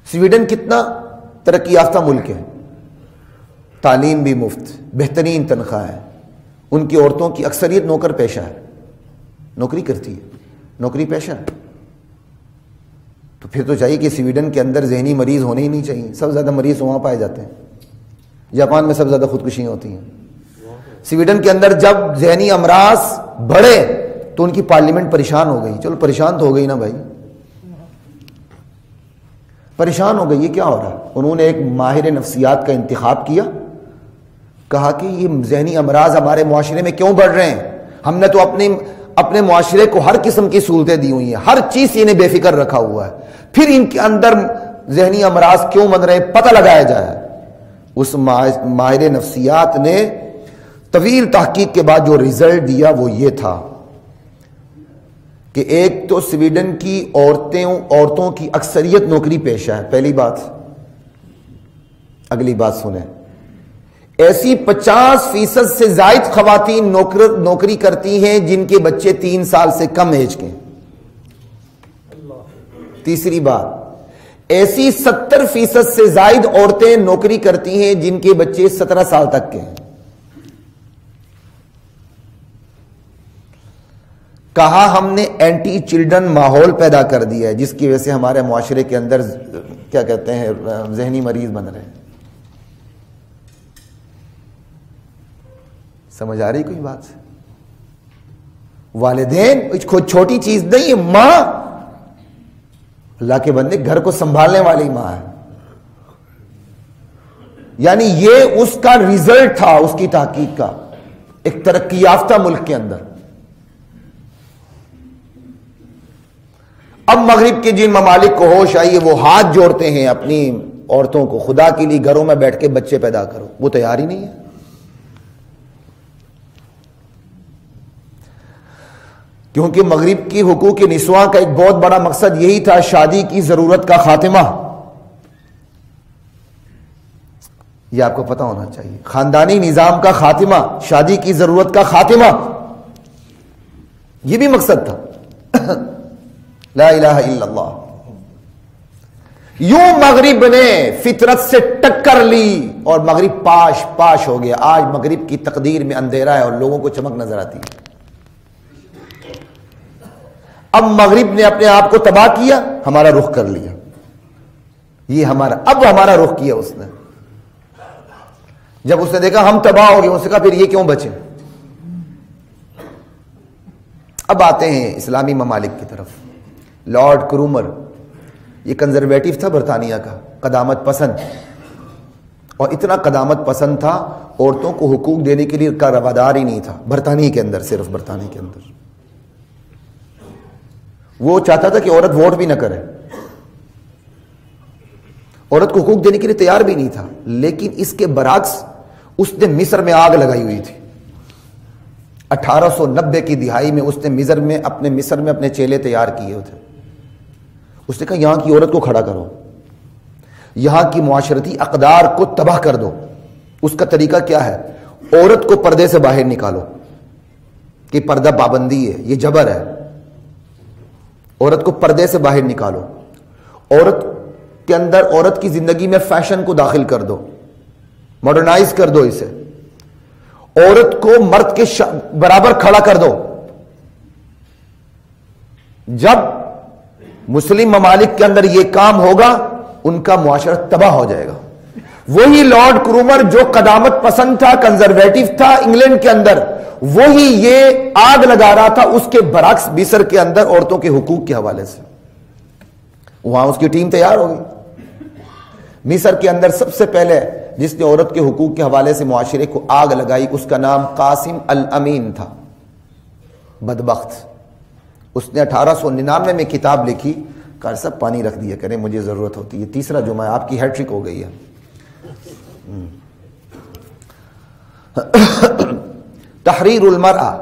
سویڈن کتنا ترقی یافتہ ملک ہے, تعلیم بھی مفت, بہترین تنخواہ ہے, ان کی عورتوں کی اکثریت نوکر پیشہ ہے, نوکری کرتی ہے, نوکری پیشہ ہے. تو پھر تو چاہیے کہ سویڈن کے اندر ذہنی مریض ہونے ہی نہیں چاہیے. سب سے زیادہ مریض وہاں پائے جاتے ہیں. جاپان میں سب سے زیادہ خودکشیاں ہوتی ہیں. سویڈن کے اندر جب ذہنی امراض بڑھے تو ان کی پارلیمنٹ پریشان ہو گئی. چلو پریشان تو ہو گئی نا بھائی, پریشان ہو گئی. یہ کیا ہو رہا ہے؟ انہوں نے ایک ماہر نفسیات کا انتخاب کیا, کہا کہ یہ ذہنی امراض ہمارے معاشرے میں کیوں بڑھ رہے ہیں؟ ہم نے تو اپنے معاشرے کو ہر قسم کی سہولتیں دی ہوئی ہیں, ہر چیز سے انہیں بے فکر رکھا ہوا ہے, پھر ان کے اندر ذہنی امراض کیوں بن رہے ہیں پتہ لگایا جائے. اس ماہر نفسیات نے طویل تحقیق کے بعد جو رزلٹ دیا وہ یہ تھا کہ ایک تو سویڈن کی عورتوں کی اکثریت نوکری پیشہ ہے, پہلی بات. اگلی بات سنیں, ایسی 50% سے زائد خواتین نوکری کرتی ہیں جن کے بچے 3 سال سے کم ایج کے. تیسری بات, ایسی 70% سے زائد عورتیں نوکری کرتی ہیں جن کے بچے 17 سال تک کے ہیں. کہا ہم نے اینٹی چلڈرن ماحول پیدا کر دیا ہے جس کی وجہ سے ہمارے معاشرے کے اندر کیا کہتے ہیں ذہنی مریض بن رہے ہیں. سمجھ آ رہی کوئی بات سے؟ والدین چھوٹی چیز نہیں ہے, ماں اللہ کے بندے گھر کو سنبھالنے والی ماں ہے. یعنی یہ اس کا ریزلٹ تھا اس کی تحقیق کا ایک ترقی یافتہ ملک کے اندر. اب مغرب کے جن ممالک کو ہوش آئی وہ ہاتھ جوڑتے ہیں اپنی عورتوں کو, خدا کے لیے گھروں میں بیٹھ کے بچے پیدا کرو. وہ تیار ہی نہیں ہے. کیونکہ مغرب کی حقوق نسواں کا ایک بہت بڑا مقصد یہی تھا, شادی کی ضرورت کا خاتمہ. یہ آپ کو پتہ ہونا چاہیے, خاندانی نظام کا خاتمہ, شادی کی ضرورت کا خاتمہ, یہ بھی مقصد تھا. لا الہ الا اللہ. یوں مغرب نے فطرت سے ٹکر لی اور مغرب پاش ہو گیا. آج مغرب کی تقدیر میں اندھیرا ہے اور لوگوں کو چمک نظر آتی ہے. اب مغرب نے اپنے آپ کو تباہ کیا, ہمارا رخ کر لیا. یہ ہمارا رخ کیا اس نے. جب اس نے دیکھا ہم تباہ ہو گئے, اس نے کہا پھر یہ کیوں بچے. اب آتے ہیں اسلامی ممالک کی طرف. لارڈ کرومر یہ کنزرویٹو تھا برطانیہ کا, قدامت پسند, اور اتنا قدامت پسند تھا عورتوں کو حقوق دینے کے لیے کا روادار ہی نہیں تھا برطانیہ کے اندر. صرف برطانیہ کے اندر وہ چاہتا تھا کہ عورت ووٹ بھی نہ کرے, عورت کو حقوق دینے کے لیے تیار بھی نہیں تھا. لیکن اس کے برعکس اس نے مصر میں آگ لگائی ہوئی تھی. 1890 کی دہائی میں اس نے مصر میں اپنے چیلے تیار کیے ہوتے. اس نے کہا یہاں کی عورت کو کھڑا کرو, یہاں کی معاشرتی اقدار کو تباہ کر دو. اس کا طریقہ کیا ہے؟ عورت کو پردے سے باہر نکالو کہ پردہ پابندی ہے, یہ جبر ہے. عورت کو پردے سے باہر نکالو, عورت کے اندر عورت کی زندگی میں فیشن کو داخل کر دو, ماڈرنائز کر دو اسے, عورت کو مرد کے برابر کھڑا کر دو. جب مسلم ممالک کے اندر یہ کام ہوگا ان کا معاشرہ تباہ ہو جائے گا. وہی لارڈ کرومر جو قدامت پسند تھا, کنزرویٹو تھا انگلینڈ کے اندر, وہی یہ آگ لگا رہا تھا اس کے برعکس مصر کے اندر عورتوں کے حقوق کے حوالے سے. وہاں اس کی ٹیم تیار ہو گئی. مصر کے اندر سب سے پہلے جس نے عورت کے حقوق کے حوالے سے معاشرے کو آگ لگائی اس کا نام قاسم الامین تھا. بدبخت, اس نے 1899 میں کتاب لکھی, قاری صاحب پانی رکھ دیا کریں, مجھے ضرورت ہوتی ہے. تیسرا جمعہ آپ کی ہیٹرک ہو گئی ہے. تحریر المرأہ,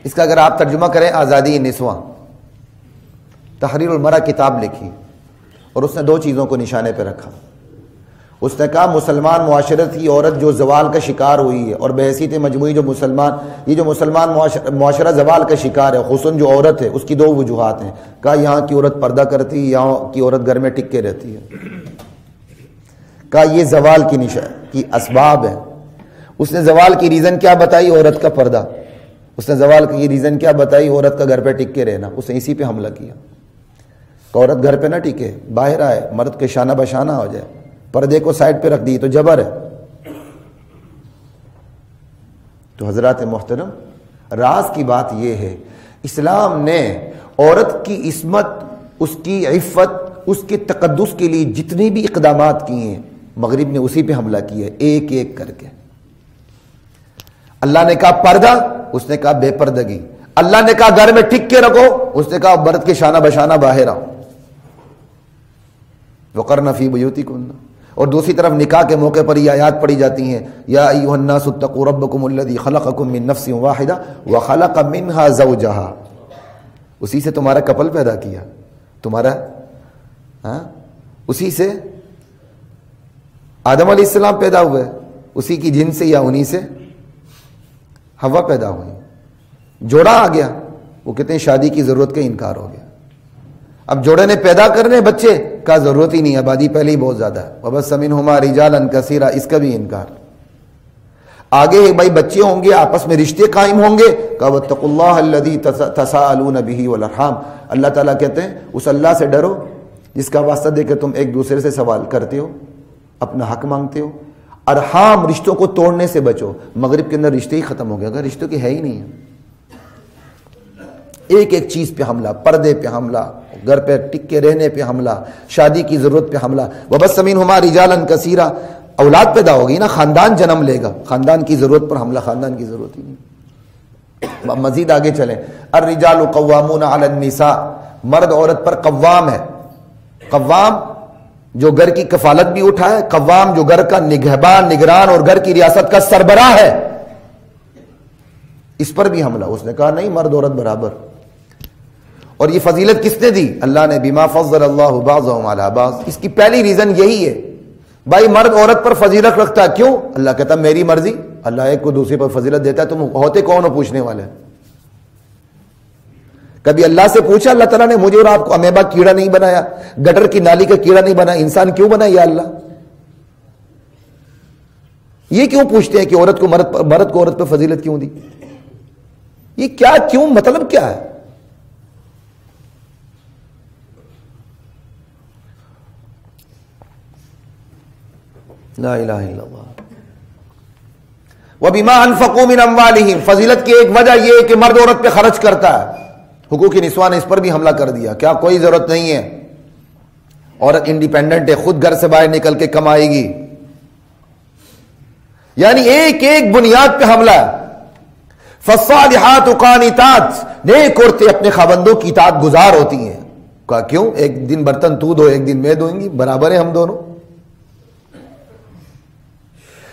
اس کا اگر آپ ترجمہ کریں آزادی نسواں. تحریر المرأہ کتاب لکھی اور اس نے دو چیزوں کو نشانے پہ رکھا. اس نے کہا مسلمان معاشرت کی عورت جو زوال کا شکار ہوئی ہے, اور بحیثیت مجموعی جو مسلمان معاشرہ زوال کا شکار ہے, خصوصاً جو عورت ہے, اس کی دو وجوہات ہیں. کہا یہاں کی عورت پردہ کرتی ہے, یہاں کی عورت گھر میں ٹک کے رہتی ہے. کہا یہ زوال کی اسباب ہے. اس نے زوال کی ریزن کیا بتائی؟ عورت کا پردہ. اس نے زوال کی ریزن کیا بتائی؟ عورت کا گھر پہ ٹک کے رہنا. اس نے اسی پہ حملہ کیا کہ عورت گھر پہ نہ ٹکے, باہر آئے, مرد کے شانہ بشانہ ہو جائے. پردے کو سائڈ پہ رکھ دی تو جبر ہے. تو حضرات محترم, راز کی بات یہ ہے, اسلام نے عورت کی عصمت, اس کی عفت, اس کے تقدس کے لیے جتنے بھی اقدامات کیے ہیں, مغرب نے اسی پہ حملہ کیا ہے, ایک ایک کر کے. اللہ نے کہا پردہ, اس نے کہا بے پردگی. اللہ نے کہا گھر میں ٹک کے رکھو, اس نے کہا مرد کے شانہ بشانہ باہر آؤ. وقرن فی بیوتکن. اور دوسری طرف نکاح کے موقع پر یہ آیات پڑھی جاتی ہیں, یا ایھا الناس اتقوا ربکم الذی خلقکم من نفس واحدہ وخلق منها زوجها. اسی سے تمہارا کپل پیدا کیا, تمہارا اسی سے آدم علیہ السلام پیدا ہوئے, اسی کی جن سے یا انہی سے ہوا پیدا ہوئی. جوڑا آ گیا, وہ کہتے ہیں شادی کی ضرورت کا انکار ہو گیا. اب جوڑے نے پیدا کرنے بچے کا ضرورت ہی نہیں, آبادی پہلے ہی بہت زیادہ ہے. وَبَثَّ مِنْهُمَا رِجَالًا كَثِيرًا, اس کا بھی انکار. آگے بھائی بچے ہوں گے, آپس میں رشتے قائم ہوں گے, کہا وَاتَّقُوا اللَّهَ الَّذِي تَسَاءَلُونَ بِهِ وَالْأَرْحَامَ. اللہ تعالیٰ کہتے ہیں اس اللہ سے ڈرو جس کا واسطہ دے کے تم ایک دوسرے سے سوال کرتے ہو, اپنا حق مانگتے ہو. ارحام رشتوں کو توڑنے سے بچو. مغرب کے اندر رشتے ہی ختم ہو گئے, اگر رشتوں کی ہے ہی نہیں ہے. ایک ایک چیز پہ حملہ, پردے پہ حملہ, گھر پہ ٹک کے رہنے پہ حملہ, شادی کی ضرورت پہ حملہ. وَبَثَّ مِنْهُمَا رِجَالًا كَثِيرًا, اولاد پیدا ہوگی نا, خاندان جنم لے گا, خاندان کی ضرورت پر حملہ, خاندان کی ضرورت ہی نہیں. مزید آگے چلیں. الرجال قوامون علی النساء, مرد عورت پر قوام ہے. قوام جو گھر کی کفالت بھی اٹھائے, قوام جو گھر کا نگہبان, نگران اور گھر کی ریاست کا سربراہ ہے, اس پر بھی حملہ. اس نے کہا نہیں, مرد عورت برابر. اور یہ فضیلت کس نے دی؟ اللہ نے. بما فضل اللہ بعضهم علی بعض. اس کی پہلی ریزن یہی ہے بھائی, مرد عورت پر فضیلت رکھتا ہے. کیوں؟ اللہ کہتا میری مرضی. اللہ ایک کو دوسرے پر فضیلت دیتا ہے, تم ہوتے کون ہو پوچھنے والے؟ کبھی اللہ سے پوچھا اللہ تعالیٰ نے مجھے اور آپ کو امیبا کیڑا نہیں بنایا, گٹر کی نالی کا کیڑا نہیں بنایا, انسان کیوں بنا یا اللہ؟ یہ کیوں پوچھتے ہیں کہ عورت کو مرد کو عورت پر فضیلت کیوں دی؟ یہ کیا, کیوں, مطلب کیا ہے؟ لا الہ الا اللہ. وَبِمَا أَنفَقُوا مِنْ أَمْوَالِهِمْ, فضیلت کی ایک وجہ یہ ہے کہ مرد عورت پہ خرچ کرتا ہے. حقوق نسواں نے اس پر بھی حملہ کر دیا. کیا کوئی ضرورت نہیں ہے, عورت انڈیپینڈنٹ ہے, خود گھر سے باہر نکل کے کمائے گی. یعنی ایک ایک بنیاد پہ حملہ ہے. فَالصَّالِحَاتُ قَانِتَاتٌ, نیک عورتیں اپنے خاوندوں کی اطاعت گزار ہوتی ہیں. کہا کیوں؟ ایک دن برتن تو دھو, ایک دن میں دھوئیں گی, برابر ہیں ہم دونوں.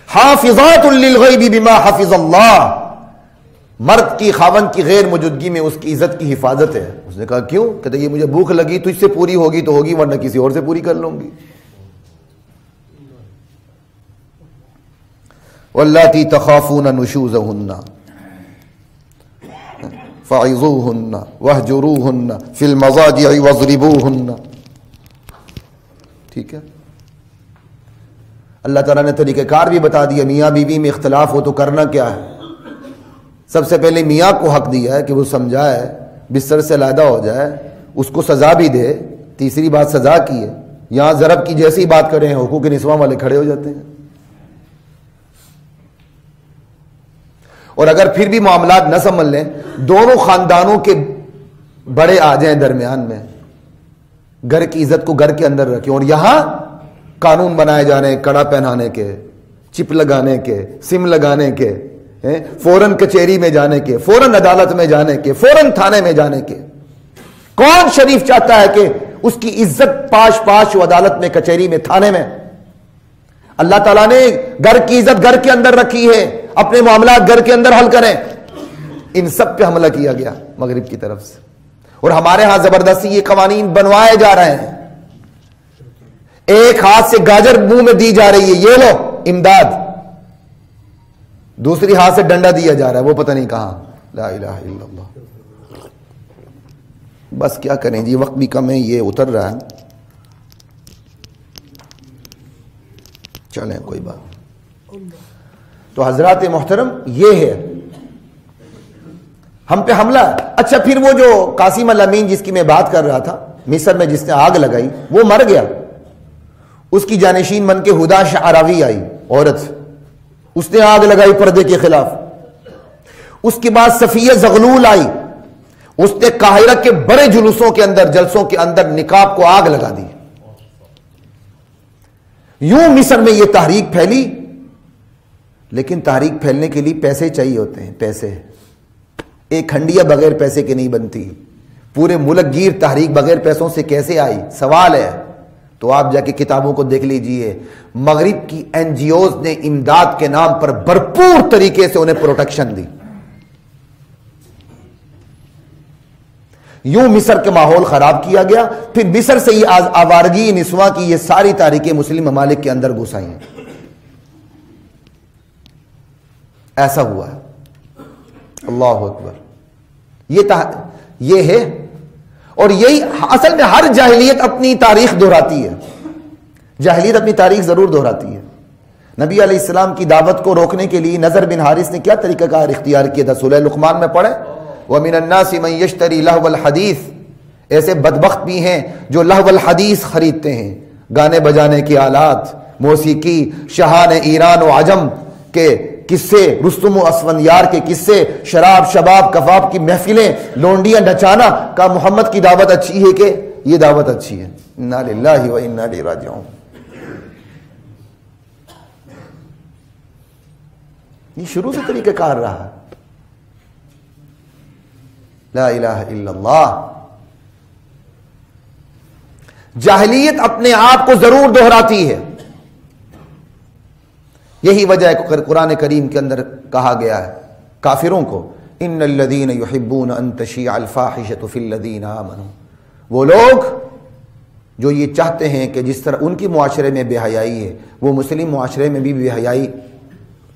حافظات للغیب بما حفظ اللہ, مرد کی خاوند کی غیر موجودگی میں اس کی عزت کی حفاظت ہے. اس نے کہا کیوں؟ کہتے یہ مجھے بھوک لگی تجھ سے پوری ہوگی تو ہوگی, ورنہ کسی اور سے پوری کر لوں گی. واللاتی تخافون نشوزہن فعظوہن واہجروہن فی المضاجع واضربوہن. ٹھیک ہے, اللہ تعالیٰ نے طریقہ کار بھی بتا دیا. میاں بیوی میں اختلاف ہو تو کرنا کیا ہے. سب سے پہلے میاں کو حق دیا ہے کہ وہ سمجھائے, بستر سے علیحدہ ہو جائے, اس کو سزا بھی دے. تیسری بات سزا کی ہے. یہاں ضرب کی جیسی بات کریں حقوق نسواں والے کھڑے ہو جاتے ہیں. اور اگر پھر بھی معاملات نہ سمجھ لیں, دونوں خاندانوں کے بڑے آ جائیں درمیان میں, گھر کی عزت کو گھر کے اندر رکھیں. اور یہاں قانون بنائے جا رہے ہیں, کڑا پہنانے کے, چپ لگانے کے, سم لگانے کے, فوراً کچہری میں جانے کے, فوراً عدالت میں جانے کے, فوراً تھانے میں جانے کے. کون شریف چاہتا ہے کہ اس کی عزت پاش پاش و عدالت میں، کچہری میں، تھانے میں. اللہ تعالیٰ نے گھر کی عزت گھر کے اندر رکھی ہے، اپنے معاملات گھر کے اندر حل کریں. ان سب پہ حملہ کیا گیا مغرب کی طرف سے، اور ہمارے ہاں زبردستی یہ قوانین بنوائے جا رہے ہیں. ایک ہاتھ سے گاجر منہ میں دی جا رہی ہے، یہ لو امداد، دوسری ہاتھ سے ڈنڈا دیا جا رہا ہے، وہ پتہ نہیں کہاں. لا الہ الا اللہ. بس کیا کریں جی، وقت بھی کم ہے، یہ اتر رہا ہے. چلیں کوئی بات. تو حضرات محترم یہ ہے ہم پہ حملہ. اچھا پھر وہ جو قاسم الامین جس کی میں بات کر رہا تھا، مصر میں جس نے آگ لگائی، وہ مر گیا. اس کی جانشین بن کے ہدا شعراوی آئی، عورت، اس نے آگ لگائی پردے کے خلاف. اس کے بعد صفیہ زغلول آئی، اس نے قاہرہ کے بڑے جلوسوں کے اندر، جلسوں کے اندر نقاب کو آگ لگا دی. یوں مصر میں یہ تحریک پھیلی. لیکن تحریک پھیلنے کے لیے پیسے چاہیے ہوتے ہیں، پیسے. ایک ہنڈیا بغیر پیسے کے نہیں بنتی. پورے ملک گیر تحریک بغیر پیسوں سے کیسے آئی؟ سوال ہے. تو آپ جا کے کتابوں کو دیکھ لیجئے. مغرب کی این جی اوز نے امداد کے نام پر بھرپور طریقے سے انہیں پروٹیکشن دی. یوں مصر کے ماحول خراب کیا گیا. پھر مصر سے یہ آوارگی نسواں کی یہ ساری تاریخیں مسلم ممالک کے اندر گھس آئی ہیں. ایسا ہوا ہے. اللہ اکبر. یہ ہے. اور یہی اصل میں ہر جاہلیت اپنی تاریخ دہراتی ہے. جاہلیت اپنی تاریخ ضرور دہراتی ہے. نبی علیہ السلام کی دعوت کو روکنے کے لیے نضر بن حارث نے کیا طریقہ کار اختیار کیا تھا؟ سورہ لقمان میں پڑھے، وَمِنَ النَّاسِ مَن يَشْتَرِي لَهْوَ الْحَدِيثِ. ایسے بدبخت بھی ہیں جو لہو الحدیث خریدتے ہیں، گانے بجانے کے آلات، موسیقی، شاہان ایران و عجم کے قصے، رستم و اسفندیار کے قصے، شراب شباب کفاف کی محفلیں، لونڈیاں نچانا. کا محمد کی دعوت اچھی ہے کہ یہ دعوت اچھی ہے؟ انا للہ و انا الیہ راجعون. یہ شروع سے طریقہ کار رہا. لا الہ الا اللہ. جاہلیت اپنے آپ کو ضرور دہراتی ہے. یہی وجہ ہے قرآن کریم کے اندر کہا گیا ہے کافروں کو، ان الذین یحبون ان تشیع الفاحشۃ فی الذین آمنوا. وہ لوگ جو یہ چاہتے ہیں کہ جس طرح ان کی معاشرے میں بے حیائی ہے، وہ مسلم معاشرے میں بھی بے حیائی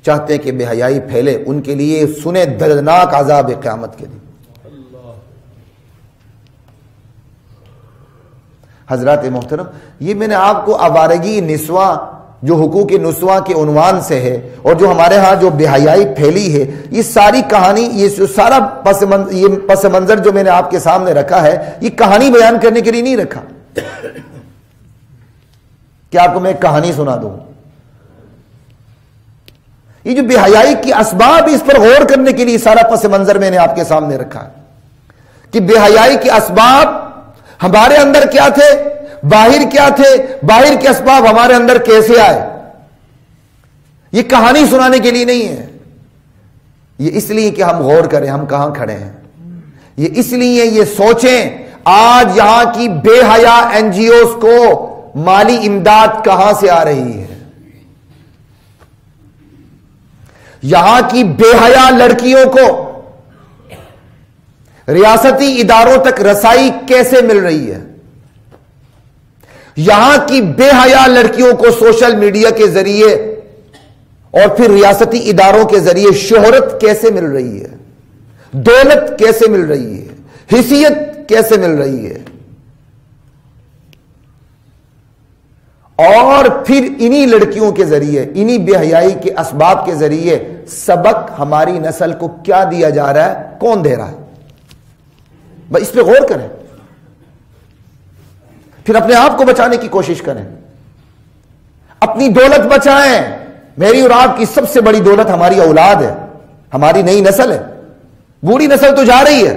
چاہتے ہیں کہ بے حیائی پھیلے. ان کے لیے سنے دردناک عذاب قیامت کے لیے. حضرات محترم، یہ میں نے آپ کو آوارگی نسواں جو حقوق نسواں کے عنوان سے ہے، اور جو ہمارے ہاں جو بے حیائی پھیلی ہے، یہ ساری کہانی، یہ سارا پس منظر جو میں نے آپ کے سامنے رکھا ہے، یہ کہانی بیان کرنے کے لیے نہیں رکھا کہ آپ کو میں ایک کہانی سنا دوں. یہ جو بے حیائی کی اسباب، اس پر غور کرنے کے لیے سارا پس منظر میں نے آپ کے سامنے رکھا ہے کہ بے حیائی کے اسباب ہمارے اندر کیا تھے، باہر کیا تھے، باہر کے اسباب ہمارے اندر کیسے آئے. یہ کہانی سنانے کے لیے نہیں ہے، یہ اس لیے کہ ہم غور کریں ہم کہاں کھڑے ہیں. یہ اس لیے یہ سوچیں آج یہاں کی بے حیا این جی اوز کو مالی امداد کہاں سے آ رہی ہے. یہاں کی بے حیا لڑکیوں کو ریاستی اداروں تک رسائی کیسے مل رہی ہے. یہاں کی بے حیا لڑکیوں کو سوشل میڈیا کے ذریعے اور پھر ریاستی اداروں کے ذریعے شہرت کیسے مل رہی ہے، دولت کیسے مل رہی ہے، حیثیت کیسے مل رہی ہے. اور پھر انہی لڑکیوں کے ذریعے، انہی بے حیائی کے اسباب کے ذریعے سبق ہماری نسل کو کیا دیا جا رہا ہے، کون دے رہا ہے. بس اس پہ غور کریں، پھر اپنے آپ کو بچانے کی کوشش کریں، اپنی دولت بچائیں. میری اور آپ کی سب سے بڑی دولت ہماری اولاد ہے، ہماری نئی نسل ہے. بوڑھی نسل تو جا رہی ہے.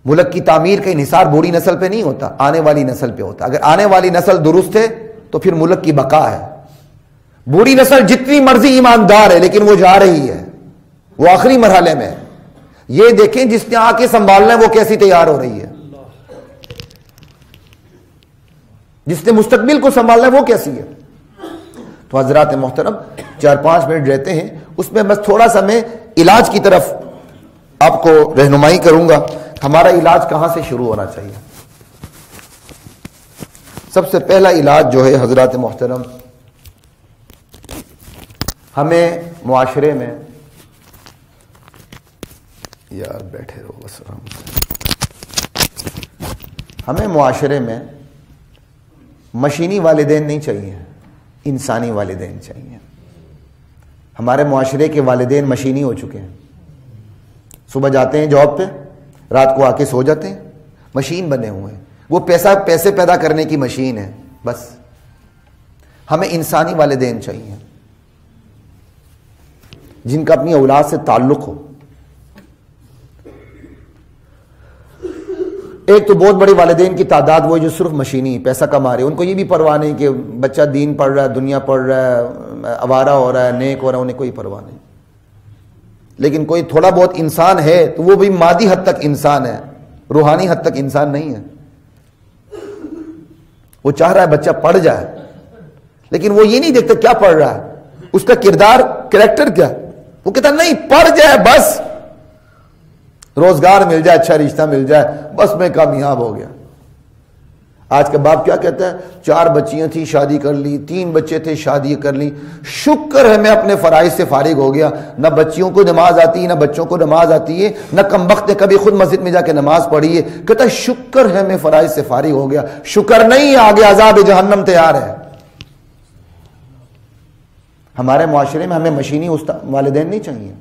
ملک کی تعمیر کا انحصار بوڑھی نسل پہ نہیں ہوتا، آنے والی نسل پہ ہوتا. اگر آنے والی نسل درست ہے تو پھر ملک کی بقا ہے. بوڑھی نسل جتنی مرضی ایماندار ہے لیکن وہ جا رہی ہے، وہ آخری مرحلے میں. یہ دیکھیں جس نے آ کے سنبھالنا ہے وہ کیسی تیار ہو رہی ہے، جس نے مستقبل کو سنبھالنا ہے وہ کیسی ہے۔ تو حضرات محترم 4-5 منٹ رہتے ہیں، اس میں بس تھوڑا سا میں علاج کی طرف آپ کو رہنمائی کروں گا۔ ہمارا علاج کہاں سے شروع ہونا چاہیے؟ سب سے پہلا علاج جو ہے حضرات محترم، ہمیں معاشرے میں، یار بیٹھے رہو بس آرام سے، ہمیں معاشرے میں مشینی والدین نہیں چاہیے، انسانی والدین چاہیے۔ ہمارے معاشرے کے والدین مشینی ہو چکے ہیں، صبح جاتے ہیں جاب پہ، رات کو آ کے سو جاتے ہیں، مشین بنے ہوئے ہیں، وہ پیسے پیدا کرنے کی مشین ہے بس۔ ہمیں انسانی والدین چاہیے جن کا اپنی اولاد سے تعلق ہو۔ ایک تو بہت بڑے والدین کی تعداد وہ جو صرف مشینی پیسہ کما رہے ہیں، ان کو یہ بھی پرواہ نہیں کہ بچہ دین پڑھ رہا ہے، دنیا پڑھ رہا ہے، آوارہ ہو رہا ہے، نیک ہو رہا ہے، انہیں کوئی پرواہ نہیں۔ لیکن کوئی تھوڑا بہت انسان ہے تو وہ بھی مادی حد تک انسان ہے، روحانی حد تک انسان نہیں ہے۔ وہ چاہ رہا ہے بچہ پڑھ جائے، لیکن وہ یہ نہیں دیکھتا کیا پڑھ رہا ہے، اس کا کردار، کریکٹر کیا، وہ کہتا نہیں پڑھ جائے بس، روزگار مل جائے، اچھا رشتہ مل جائے، بس میں کامیاب ہو گیا۔ آج کا باپ کیا کہتا ہے؟ 4 بچیاں تھیں شادی کر لی، 3 بچے تھے شادی کر لی، شکر ہے میں اپنے فرائض سے فارغ ہو گیا، نہ بچیوں کو نماز آتی ہے نہ بچوں کو نماز آتی ہے، نہ کمبخت نے کبھی خود مسجد میں جا کے نماز پڑھی ہے۔ کہتا ہے شکر ہے میں فرائض سے فارغ ہو گیا۔ شکر نہیں، آگے عذاب جہنم تیار ہے۔ ہمارے معاشرے میں ہمیں مشینی والدین نہیں چاہیے،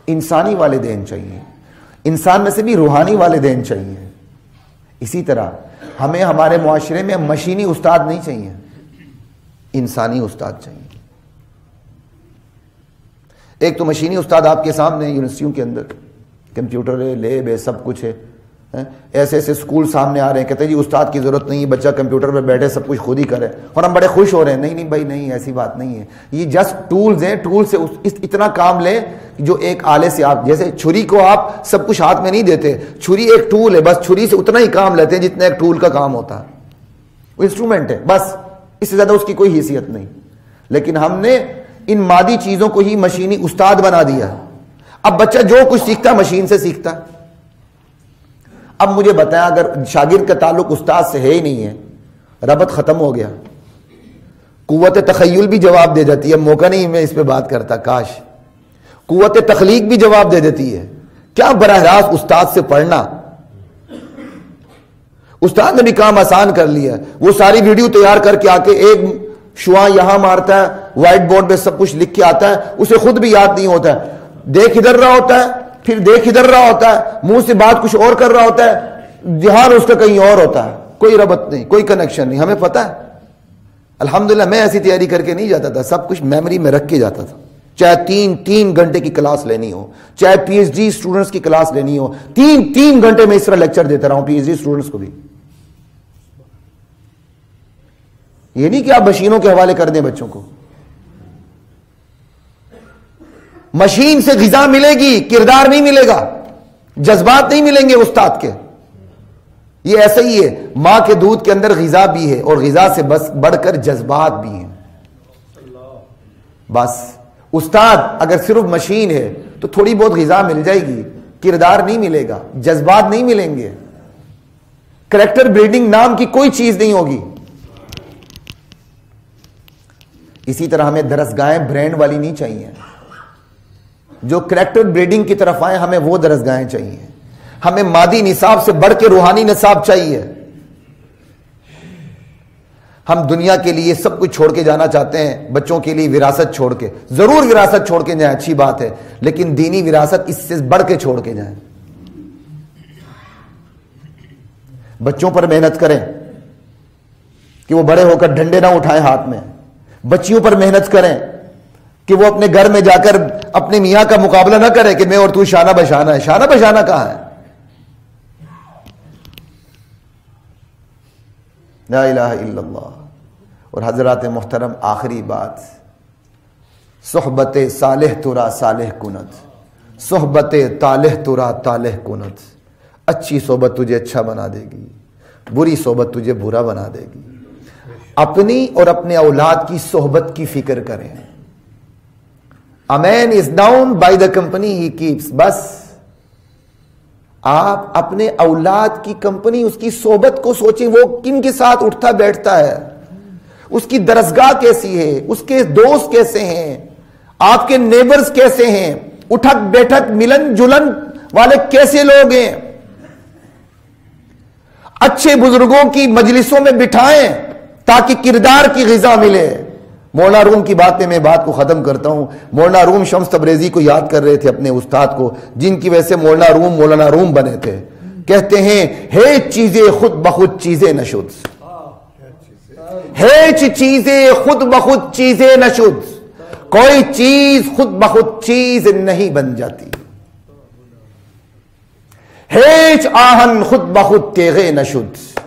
انسانی والدین چاہیے، انسان میں سے بھی روحانی والدین چاہیے۔ اسی طرح ہمیں ہمارے معاشرے میں مشینی استاد نہیں چاہیے، انسانی استاد چاہیے۔ ایک تو مشینی استاد آپ کے سامنے یونیورسٹیوں کے اندر کمپیوٹر ہے، لیب ہے، سب کچھ ہے، ایسے ایسے اسکول سامنے آ رہے ہیں، کہتے ہیں جی استاد کی ضرورت نہیں ہے، بچہ کمپیوٹر پہ بیٹھے سب کچھ خود ہی کرے، اور ہم بڑے خوش ہو رہے ہیں۔ نہیں نہیں بھائی، نہیں، ایسی بات نہیں ہے، یہ جسٹ ٹولز ہیں، ٹول سے اتنا کام لیں جو ایک آلے سے آپ، جیسے چھری کو آپ سب کچھ ہاتھ میں نہیں دیتے، چھری ایک ٹول ہے، بس چھری سے اتنا ہی کام لیتے ہیں جتنا ایک ٹول کا کام ہوتا ہے، وہ انسٹرومنٹ ہے بس، اس سے زیادہ اس کی کوئی حیثیت نہیں۔ لیکن ہم نے ان مادی چیزوں کو ہی مشینی استاد بنا دیا۔ اب بچہ جو کچھ سیکھتا ہے مشین سے سیکھتا ہے۔ اب مجھے بتائیں، اگر شاگرد کا تعلق استاد سے ہے ہی نہیں ہے، ربط ختم ہو گیا۔ قوت تخیل بھی جواب دے جاتی ہے، موقع نہیں میں اس پہ بات کرتا، کاش۔ قوت تخلیق بھی جواب دے دیتی ہے، کیا براہ راست استاد سے پڑھنا۔ استاد نے بھی کام آسان کر لیا، وہ ساری ویڈیو تیار کر کے آ کے ایک شعاع یہاں مارتا ہے، وائٹ بورڈ پہ سب کچھ لکھ کے آتا ہے، اسے خود بھی یاد نہیں ہوتا ہے، دیکھ ادھر رہا ہوتا ہے، پھر دیکھ ادھر رہا ہوتا ہے، منہ سے بات کچھ اور کر رہا ہوتا ہے، دھیان اس کا کہیں اور ہوتا ہے، کوئی ربط نہیں، کوئی کنیکشن نہیں۔ ہمیں پتہ ہے، الحمدللہ میں ایسی تیاری کر کے نہیں جاتا تھا، سب کچھ میموری میں رکھ کے جاتا تھا، چاہے 3 گھنٹے کی کلاس لینی ہو، چاہے پی ایچ ڈی اسٹوڈنٹس کی کلاس لینی ہو، 3 گھنٹے میں اس طرح لیکچر دیتا رہا ہوں پی ایچ ڈی اسٹوڈنٹس کو بھی۔ یہ نہیں کہ آپ مشینوں کے حوالے کر دیں بچوں کو، مشین سے غذا ملے گی، کردار نہیں ملے گا، جذبات نہیں ملیں گے استاد کے۔ یہ ایسا ہی ہے، ماں کے دودھ کے اندر غذا بھی ہے، اور غذا سے بس بڑھ کر جذبات بھی ہیں۔ بس استاد اگر صرف مشین ہے تو تھوڑی بہت غذا مل جائے گی، کردار نہیں ملے گا، جذبات نہیں ملیں گے، کریکٹر بلڈنگ نام کی کوئی چیز نہیں ہوگی۔ اسی طرح ہمیں درسگاہیں برینڈ والی نہیں چاہیے، جو کریکٹر بریڈنگ کی طرف آئے، ہمیں وہ درسگاہیں چاہیے۔ ہمیں مادی نصاب سے بڑھ کے روحانی نصاب چاہیے۔ ہم دنیا کے لیے سب کچھ چھوڑ کے جانا چاہتے ہیں، بچوں کے لیے وراثت چھوڑ کے، ضرور وراثت چھوڑ کے جائیں، اچھی بات ہے، لیکن دینی وراثت اس سے بڑھ کے چھوڑ کے جائیں۔ بچوں پر محنت کریں کہ وہ بڑے ہو کر ڈنڈے نہ اٹھائیں ہاتھ میں، بچیوں پر محنت کریں کہ وہ اپنے گھر میں جا کر اپنے میاں کا مقابلہ نہ کرے کہ میں اور تو شانہ بشانہ ہے، شانہ بشانہ کہاں ہے؟ لا الہ الا اللہ۔ اور حضرات محترم، آخری بات، صحبت صالح ترا صالح کند، صحبت طالح ترا طالح کنت، اچھی صحبت تجھے اچھا بنا دے گی، بری صحبت تجھے برا بنا دے گی۔ اپنی اور اپنے اولاد کی صحبت کی فکر کریں۔ A man is known by the company he keeps۔ بس آپ اپنے اولاد کی کمپنی، اس کی صحبت کو سوچیں، وہ کن کے ساتھ اٹھتا بیٹھتا ہے، اس کی درسگاہ کیسی ہے، اس کے دوست کیسے ہیں، آپ کے نیبرز کیسے ہیں، اٹھک بیٹھک ملن جلن والے کیسے لوگ ہیں۔ اچھے بزرگوں کی مجلسوں میں بٹھائیں تاکہ کردار کی غذا ملے۔ مولانا روم کی باتیں میں بات کو ختم کرتا ہوں۔ مولانا روم شمس تبریزی کو یاد کر رہے تھے، اپنے استاد کو، جن کی وجہ سے مولانا روم بنے تھے۔ کہتے ہیں ہیچ چیزیں خود بخود چیزیں نشد، ہیچ چیزیں خود بخود چیزیں نشد، کوئی چیز خود بخود چیز نہیں بن جاتی، ہیچ آہن خود بخود تیغے نشد،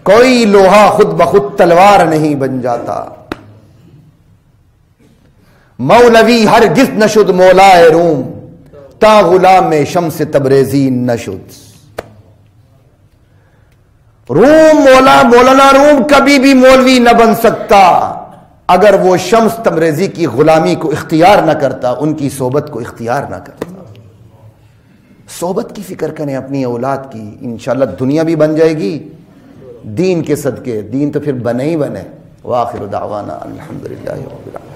کوئی لوہا خود بخود تلوار نہیں بن جاتا، مولوی ہرگز نشد مولائے روم، تا غلام شمس تبریزی نشد۔ مولانا روم کبھی بھی مولوی نہ بن سکتا اگر وہ شمس تبریزی کی غلامی کو اختیار نہ کرتا، ان کی صحبت کو اختیار نہ کرتا۔ صحبت کی فکر کریں اپنی اولاد کی، انشاءاللہ دنیا بھی بن جائے گی دین کے صدقے، دین تو پھر بنے ہی بنے۔ وآخر دعوانا الحمدللہ رب العالمین۔